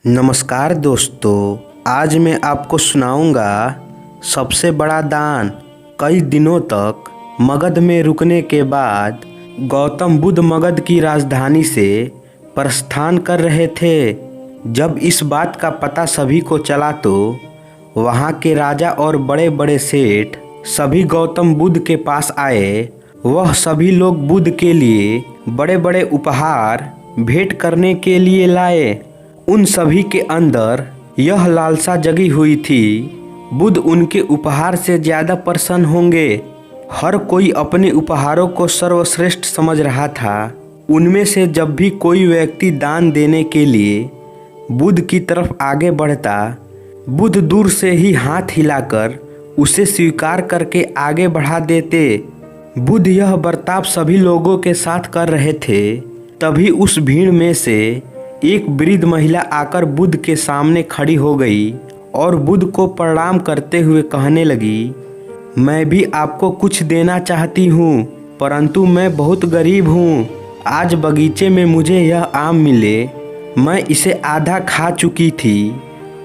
नमस्कार दोस्तों, आज मैं आपको सुनाऊंगा सबसे बड़ा दान। कई दिनों तक मगध में रुकने के बाद गौतम बुद्ध मगध की राजधानी से प्रस्थान कर रहे थे। जब इस बात का पता सभी को चला तो वहाँ के राजा और बड़े बड़े सेठ सभी गौतम बुद्ध के पास आए। वह सभी लोग बुद्ध के लिए बड़े बड़े उपहार भेंट करने के लिए लाए। उन सभी के अंदर यह लालसा जगी हुई थी, बुद्ध उनके उपहार से ज़्यादा प्रसन्न होंगे। हर कोई अपने उपहारों को सर्वश्रेष्ठ समझ रहा था। उनमें से जब भी कोई व्यक्ति दान देने के लिए बुद्ध की तरफ आगे बढ़ता, बुद्ध दूर से ही हाथ हिलाकर उसे स्वीकार करके आगे बढ़ा देते। बुद्ध यह बर्ताव सभी लोगों के साथ कर रहे थे। तभी उस भीड़ में से एक वृद्ध महिला आकर बुद्ध के सामने खड़ी हो गई और बुद्ध को प्रणाम करते हुए कहने लगी, मैं भी आपको कुछ देना चाहती हूँ, परंतु मैं बहुत गरीब हूँ। आज बगीचे में मुझे यह आम मिले, मैं इसे आधा खा चुकी थी।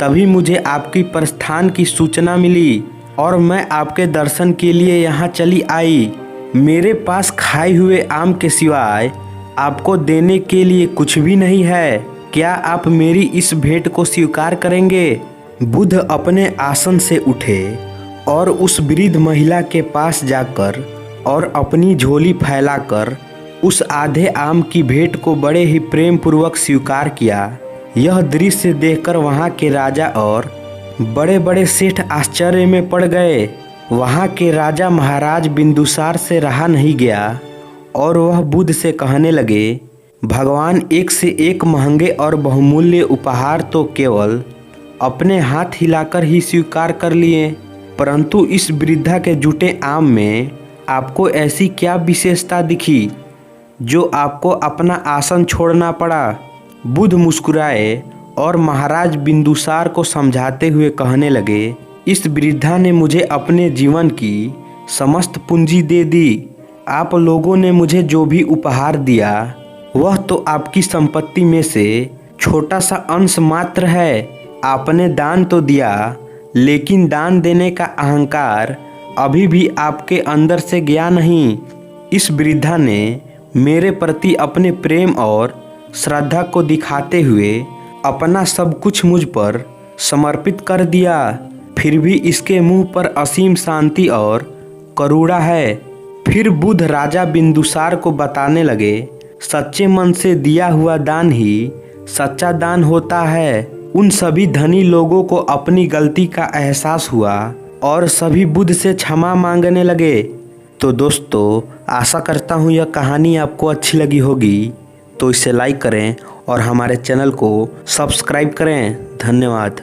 तभी मुझे आपकी प्रस्थान की सूचना मिली और मैं आपके दर्शन के लिए यहाँ चली आई। मेरे पास खाए हुए आम के सिवाय आपको देने के लिए कुछ भी नहीं है। क्या आप मेरी इस भेंट को स्वीकार करेंगे? बुद्ध अपने आसन से उठे और उस वृद्ध महिला के पास जाकर और अपनी झोली फैलाकर उस आधे आम की भेंट को बड़े ही प्रेम पूर्वक स्वीकार किया। यह दृश्य देखकर वहाँ के राजा और बड़े बड़े सेठ आश्चर्य में पड़ गए। वहाँ के राजा महाराज बिंदुसार से रहा नहीं गया और वह बुद्ध से कहने लगे, भगवान एक से एक महंगे और बहुमूल्य उपहार तो केवल अपने हाथ हिलाकर ही स्वीकार कर लिए, परंतु इस वृद्धा के जुटे आम में आपको ऐसी क्या विशेषता दिखी जो आपको अपना आसन छोड़ना पड़ा? बुद्ध मुस्कुराए और महाराज बिंदुसार को समझाते हुए कहने लगे, इस वृद्धा ने मुझे अपने जीवन की समस्त पूंजी दे दी। आप लोगों ने मुझे जो भी उपहार दिया वह तो आपकी संपत्ति में से छोटा सा अंश मात्र है। आपने दान तो दिया, लेकिन दान देने का अहंकार अभी भी आपके अंदर से गया नहीं। इस वृद्धा ने मेरे प्रति अपने प्रेम और श्रद्धा को दिखाते हुए अपना सब कुछ मुझ पर समर्पित कर दिया, फिर भी इसके मुंह पर असीम शांति और करुणा है। फिर बुद्ध राजा बिंदुसार को बताने लगे, सच्चे मन से दिया हुआ दान ही सच्चा दान होता है। उन सभी धनी लोगों को अपनी गलती का एहसास हुआ और सभी बुद्ध से क्षमा मांगने लगे। तो दोस्तों, आशा करता हूँ यह कहानी आपको अच्छी लगी होगी, तो इसे लाइक करें और हमारे चैनल को सब्सक्राइब करें। धन्यवाद।